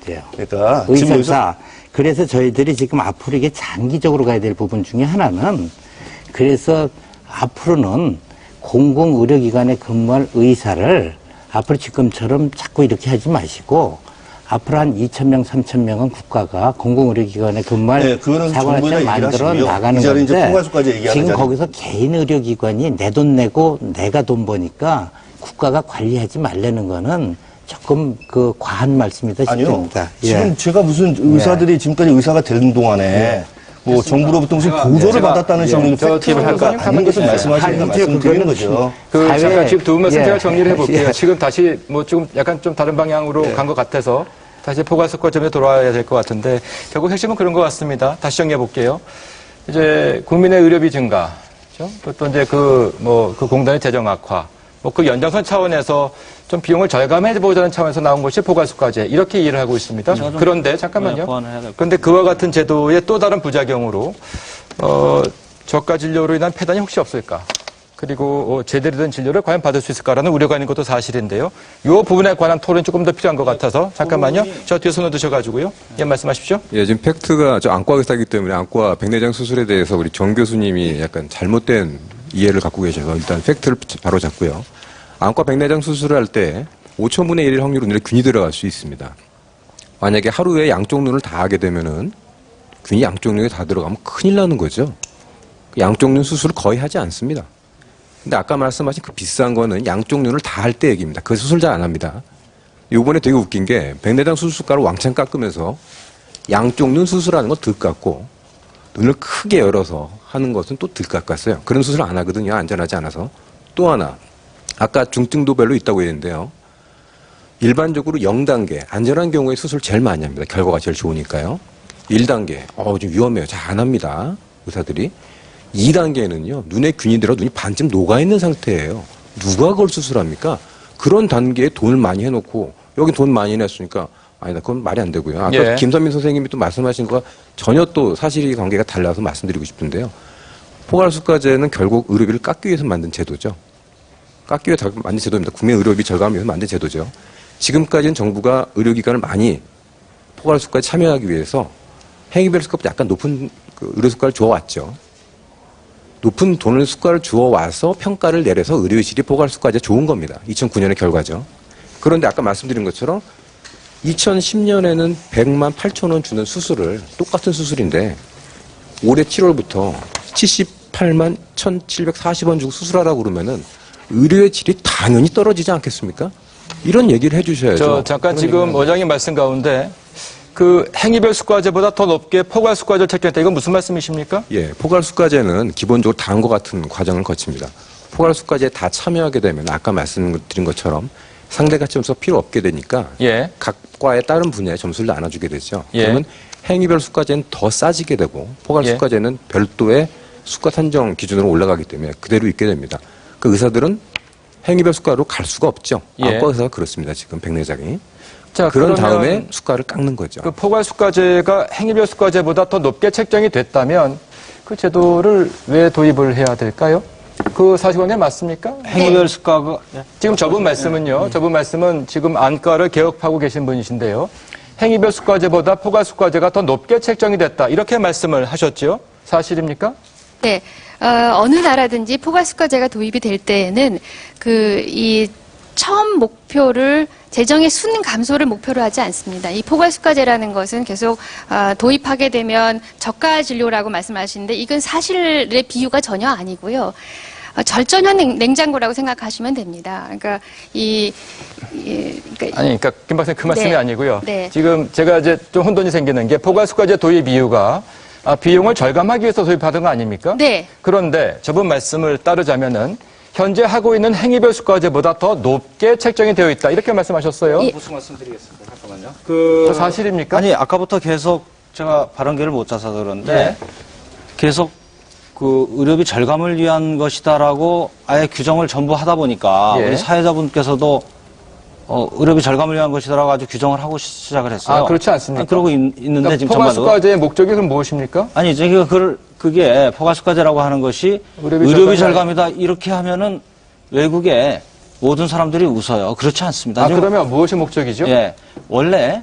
돼요. 그러니까 의사사. 그래서 저희들이 지금 앞으로 이게 장기적으로 가야 될 부분 중에 하나는 그래서 앞으로는 공공의료기관에 근무할 의사를 앞으로 지금처럼 자꾸 이렇게 하지 마시고 앞으로 한 2,000명, 3,000명은 국가가 공공의료기관에 근무할 사관학교를 만들어 나가는 건데 지금 거기서 개인 의료기관이 내 돈 내고 내가 돈 버니까 국가가 관리하지 말라는 거는 조금 그 과한 말씀이다 싶습니다. 아니요. 지금 제가 무슨 의사들이 지금까지 의사가 되는 동안에 뭐 정부로부터 무슨 보조를 받았다는 식으로 팩트가 아닌 것을 말씀하시니까 말씀드리는 거죠. 잠깐 지금 두 분 말씀 제가 정리를 해볼게요. 지금 다시 뭐 좀 약간 좀 다른 방향으로 간 것 같아서 다시 포괄수급점에 돌아와야 될 것 같은데 결국 핵심은 그런 것 같습니다. 다시 정리해 볼게요. 이제 국민의 의료비 증가, 그렇죠? 또 이제 그 공단의 재정 악화, 그 연장선 차원에서 좀 비용을 절감해 보자는 차원에서 나온 것이 포괄수가제 이렇게 이해를 하고 있습니다. 그런데 잠깐만요. 그런데 그와 같은 제도의 또 다른 부작용으로 저가 진료로 인한 폐단이 혹시 없을까? 그리고 제대로 된 진료를 과연 받을 수 있을까라는 우려가 있는 것도 사실인데요. 이 부분에 관한 토론이 조금 더 필요한 것 같아서 잠깐만요. 저 뒤에 손을 드셔가지고요. 예, 말씀하십시오. 예, 지금 팩트가 저 안과 의사이기 때문에 안과 백내장 수술에 대해서 우리 정 교수님이 약간 잘못된 이해를 갖고 계셔서 일단 팩트를 바로 잡고요. 안과 백내장 수술을 할 때 5,000분의 1 확률로 눈에 균이 들어갈 수 있습니다. 만약에 하루에 양쪽 눈을 다 하게 되면은 균이 양쪽 눈에 다 들어가면 큰일 나는 거죠. 양쪽 눈 수술을 거의 하지 않습니다. 근데 아까 말씀하신 그 비싼 거는 양쪽 눈을 다 할 때 얘기입니다. 그 수술 잘 안 합니다. 요번에 되게 웃긴 게 백내장 수술가를 왕창 깎으면서 양쪽 눈 수술하는 건 덜 깎고 눈을 크게 열어서 하는 것은 또 덜 깎았어요. 그런 수술 안 하거든요. 안전하지 않아서. 또 하나, 아까 중증도별로 있다고 했는데요. 일반적으로 0단계, 안전한 경우에 수술 제일 많이 합니다. 결과가 제일 좋으니까요. 1단계, 좀 위험해요. 잘 안 합니다. 의사들이. 2단계는요, 눈에 균이 들어 눈이 반쯤 녹아있는 상태예요. 누가 그걸 수술합니까? 그런 단계에 돈을 많이 해놓고, 여기 돈 많이 냈으니까, 아니다, 그건 말이 안 되고요. 아까 김선민 선생님이 또 말씀하신 거가 전혀 또 사실이 관계가 달라서 말씀드리고 싶은데요. 포괄수가제는 결국 의료비를 깎기 위해서 만든 제도죠. 깎기 위해서 만든 제도입니다. 국민 의료비 절감을 위해서 만든 제도죠. 지금까지는 정부가 의료기관을 많이 포괄수가에 참여하기 위해서 행위별 수가보다 약간 높은 그 의료수가를 주어왔죠. 높은 돈을 수가를 주어와서 평가를 내려서 의료실이 포괄수가제 좋은 겁니다. 2009년의 결과죠. 그런데 아까 말씀드린 것처럼 2010년에는 100만 8천 원 주는 수술을 똑같은 수술인데 올해 7월부터 78만 1,740원 주고 수술하라고 그러면은 의료의 질이 당연히 떨어지지 않겠습니까? 이런 얘기를 해주셔야죠. 잠깐 지금 원장님 말씀 가운데 그 행위별 수가제보다 더 높게 포괄수가제를 책정했다. 이건 무슨 말씀이십니까? 예, 포괄수가제는 기본적으로 다음과 같은 과정을 거칩니다. 포괄수가제에 다 참여하게 되면 아까 말씀드린 것처럼 상대가치 점수가 필요 없게 되니까 각 과에 다른 분야에 점수를 나눠주게 되죠. 그러면 행위별 수가제는 더 싸지게 되고 포괄수가제는 별도의 수가 산정 기준으로 올라가기 때문에 그대로 있게 됩니다. 그 의사들은 행위별 수가로 갈 수가 없죠. 안과 의사가 그렇습니다. 지금 백내장이. 자, 그런 다음에 수가를 깎는 거죠. 그 포괄수가제가 행위별 수가제보다 더 높게 책정이 됐다면 그 제도를 왜 도입을 해야 될까요? 그 사실관계 맞습니까? 행위별 수가가 지금 저분 말씀은요. 저분 말씀은 지금 안과를 개혁하고 계신 분이신데요. 행위별 수가제보다 포괄수가제가 더 높게 책정이 됐다. 이렇게 말씀을 하셨죠. 사실입니까? 네. 어느 나라든지 포괄수가제가 도입이 될 때에는 이 처음 목표를 재정의 순 감소를 목표로 하지 않습니다. 이 포괄수가제라는 것은 계속 도입하게 되면 저가 진료라고 말씀하시는데 이건 사실의 비유가 전혀 아니고요. 절전형 냉장고라고 생각하시면 됩니다. 그러니까 그러니까 김 박사님 그 말씀이 아니고요. 네. 지금 제가 이제 좀 혼돈이 생기는 게 포괄수가제 도입 이유가 비용을 절감하기 위해서 도입하던 거 아닙니까? 네. 그런데 저분 말씀을 따르자면은 현재 하고 있는 행위별 수가제보다 더 높게 책정이 되어 있다. 이렇게 말씀하셨어요. 무슨 말씀드리겠습니다. 잠깐만요. 그 사실입니까? 아니 아까부터 계속 제가 발언기를 못 짜서 그런데 계속 그 의료비 절감을 위한 것이다라고 아예 규정을 전부 하다 보니까 우리 사회자분께서도 의료비 절감을 위한 것이다라고 아주 규정을 하고 시작을 했어요. 그렇지 않습니까? 그러고 있는데 그러니까 지금 전반도 포괄수가제의 목적이 그럼 무엇입니까? 아니 그게 포괄수가제라고 하는 것이 의료비 절감이다 이렇게 하면은 외국에 모든 사람들이 웃어요. 그렇지 않습니다. 그러면 무엇이 목적이죠? 원래